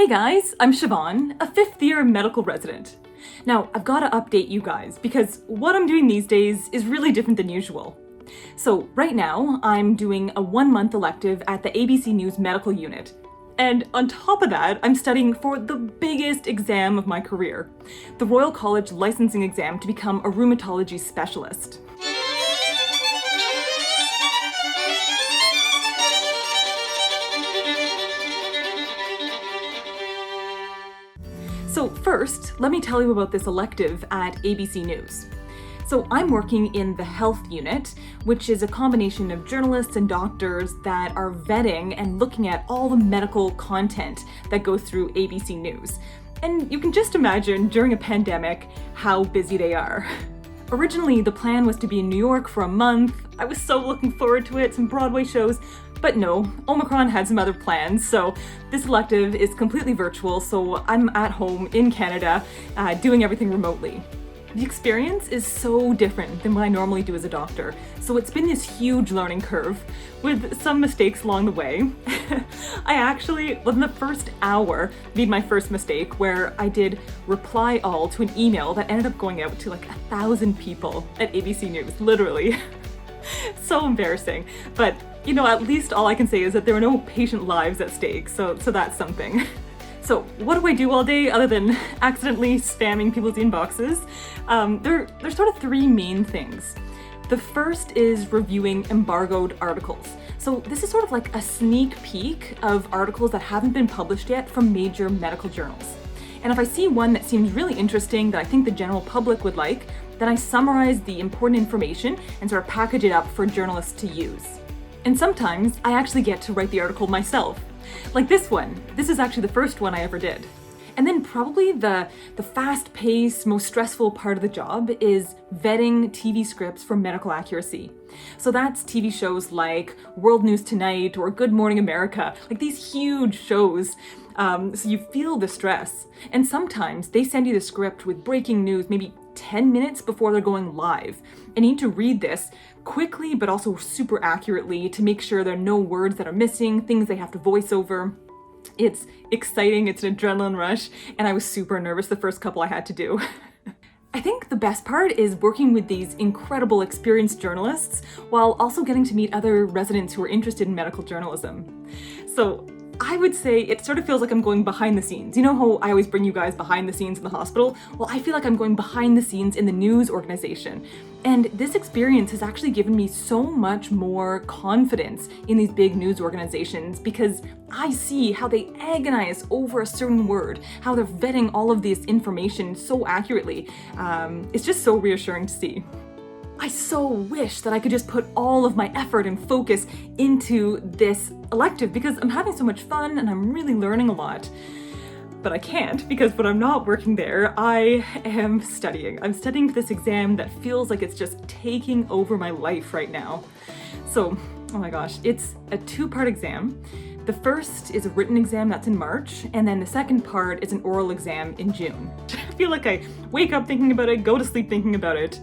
Hey guys, I'm Siobhan, a fifth-year medical resident. Now, I've got to update you guys because what I'm doing these days is really different than usual. So right now, I'm doing a 1-month elective at the ABC News Medical Unit. And on top of that, I'm studying for the biggest exam of my career, the Royal College licensing exam to become a rheumatology specialist. So first, let me tell you about this elective at ABC News. So I'm working in the health unit, which is a combination of journalists and doctors that are vetting and looking at all the medical content that goes through ABC News. And you can just imagine during a pandemic how busy they are. Originally, the plan was to be in New York for a month. I was so looking forward to it, some Broadway shows. But no, Omicron had some other plans, so this elective is completely virtual, so I'm at home in Canada, doing everything remotely. The experience is so different than what I normally do as a doctor, so it's been this huge learning curve with some mistakes along the way. I actually, within the first hour, made my first mistake where I did reply all to an email that ended up going out to like 1,000 people at ABC News, literally. So embarrassing, but you know, at least all I can say is that there are no patient lives at stake, so that's something. So what do I do all day other than accidentally spamming people's inboxes? There's sort of three main things. The first is reviewing embargoed articles. So this is sort of like a sneak peek of articles that haven't been published yet from major medical journals. And if I see one that seems really interesting that I think the general public would like, then I summarize the important information and sort of package it up for journalists to use. And sometimes I actually get to write the article myself. Like this one. This is actually the first one I ever did. And then probably the fast-paced, most stressful part of the job is vetting TV scripts for medical accuracy. So that's TV shows like World News Tonight or Good Morning America, like these huge shows. So you feel the stress. And sometimes they send you the script with breaking news, maybe 10 minutes before they're going live. And you need to read this quickly, but also super accurately to make sure there are no words that are missing, things they have to voice over. It's exciting, it's an adrenaline rush, and I was super nervous the first couple I had to do. I think the best part is working with these incredible experienced journalists while also getting to meet other residents who are interested in medical journalism. So I would say it sort of feels like I'm going behind the scenes. You know how I always bring you guys behind the scenes in the hospital? Well, I feel like I'm going behind the scenes in the news organization. And this experience has actually given me so much more confidence in these big news organizations because I see how they agonize over a certain word, how they're vetting all of this information so accurately. It's just so reassuring to see. I so wish that I could just put all of my effort and focus into this elective because I'm having so much fun and I'm really learning a lot. But I can't because when I'm not working there, I am studying. I'm studying for this exam that feels like it's just taking over my life right now. So, oh my gosh, it's a 2-part exam. The first is a written exam that's in March, and then the second part is an oral exam in June. I feel like I wake up thinking about it, go to sleep thinking about it,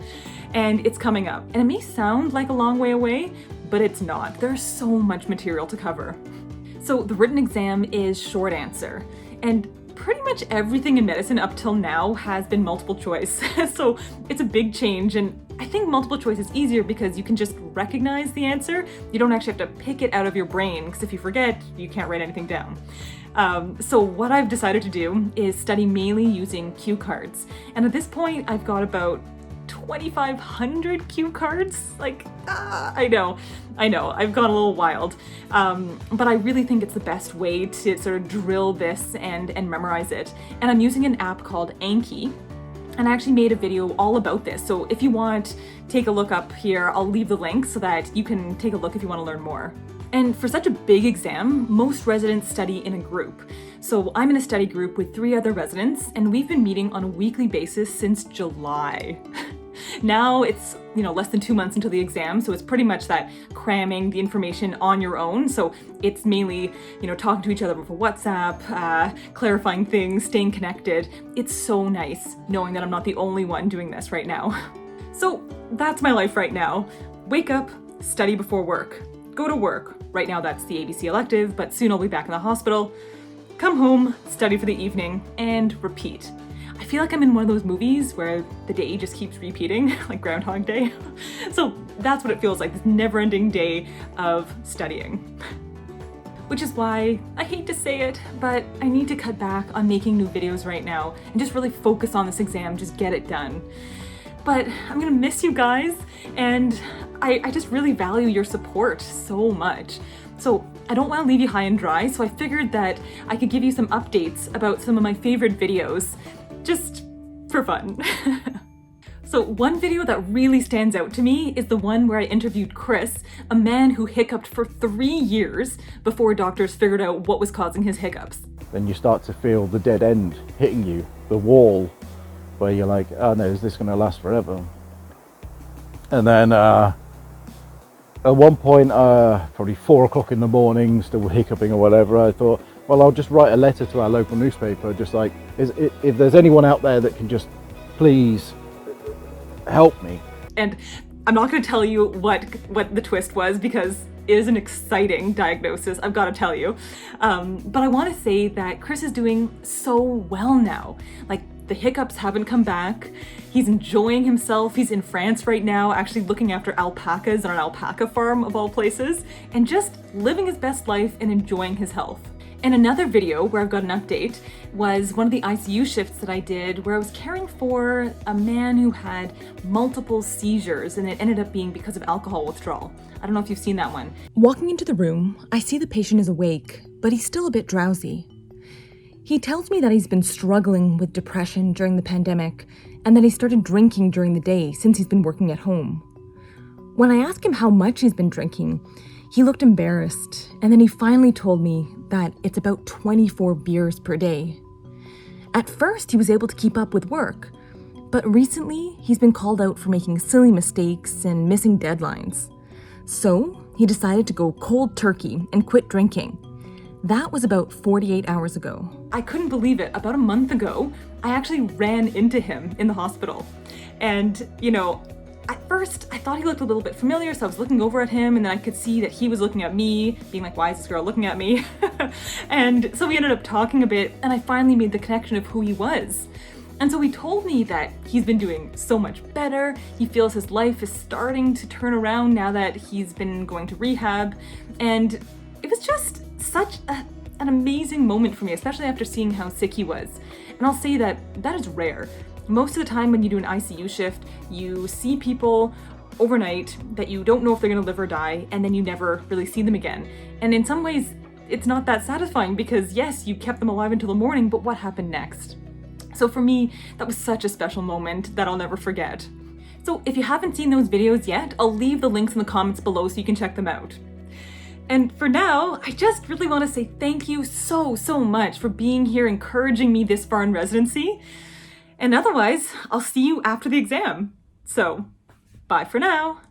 and it's coming up. And it may sound like a long way away, but it's not. There's so much material to cover. So the written exam is short answer, and pretty much everything in medicine up till now has been multiple choice. So it's a big change, and I think multiple choice is easier because you can just recognize the answer. You don't actually have to pick it out of your brain, because if you forget, you can't write anything down. So what I've decided to do is study mainly using cue cards. And at this point, I've got about 2,500 cue cards. I know, I've gone a little wild. But I really think it's the best way to sort of drill this and memorize it. And I'm using an app called Anki. And I actually made a video all about this. So if you want, take a look up here. I'll leave the link so that you can take a look if you want to learn more. And for such a big exam, most residents study in a group. So I'm in a study group with 3 other residents, and we've been meeting on a weekly basis since July. Now it's, less than 2 months until the exam, so it's pretty much that cramming the information on your own. So it's mainly, talking to each other over WhatsApp, clarifying things, staying connected. It's so nice knowing that I'm not the only one doing this right now. So that's my life right now. Wake up, study before work, go to work. Right now that's the ABC elective, but soon I'll be back in the hospital. come home, study for the evening, and repeat. I feel like I'm in one of those movies where the day just keeps repeating, like Groundhog Day. So that's what it feels like, this never-ending day of studying. Which is why, I hate to say it, but I need to cut back on making new videos right now and just really focus on this exam, just get it done. But I'm gonna miss you guys, and I just really value your support so much. So I don't want to leave you high and dry, so I figured that I could give you some updates about some of my favorite videos, just for fun. So one video that really stands out to me is the one where I interviewed Chris, a man who hiccuped for 3 years before doctors figured out what was causing his hiccups. Then you start to feel the dead end hitting you, the wall, where you're like, oh no, is this going to last forever? And then at one point, probably 4 o'clock in the morning, still hiccuping or whatever, I thought, well, I'll just write a letter to our local newspaper, just like, if there's anyone out there that can just please help me. And I'm not going to tell you what the twist was, because it is an exciting diagnosis, I've got to tell you. But I want to say that Chris is doing so well now. Like, the hiccups haven't come back. He's enjoying himself. He's in France right now, actually looking after alpacas on an alpaca farm of all places, and just living his best life and enjoying his health. And another video where I've got an update was one of the ICU shifts that I did where I was caring for a man who had multiple seizures, and it ended up being because of alcohol withdrawal. I don't know if you've seen that one. Walking into the room, I see the patient is awake, but he's still a bit drowsy. He tells me that he's been struggling with depression during the pandemic and that he started drinking during the day since he's been working at home. When I ask him how much he's been drinking, he looked embarrassed, and then he finally told me that it's about 24 beers per day. At first, he was able to keep up with work, but recently he's been called out for making silly mistakes and missing deadlines. So he decided to go cold turkey and quit drinking. That was about 48 hours ago. I couldn't believe it. About a month ago, I actually ran into him in the hospital. And, you know, at first, I thought he looked a little bit familiar, so I was looking over at him, and then I could see that he was looking at me, being like, why is this girl looking at me? And so we ended up talking a bit, and I finally made the connection of who he was. And so he told me that he's been doing so much better. He feels his life is starting to turn around now that he's been going to rehab. And it was just such an amazing moment for me, especially after seeing how sick he was. And I'll say that that is rare. Most of the time when you do an ICU shift, you see people overnight that you don't know if they're going to live or die, and then you never really see them again. And in some ways, it's not that satisfying because yes, you kept them alive until the morning, but what happened next? So for me, that was such a special moment that I'll never forget. So if you haven't seen those videos yet, I'll leave the links in the comments below so you can check them out. And for now, I just really want to say thank you so much for being here, encouraging me this far in residency. And otherwise, I'll see you after the exam. So, bye for now.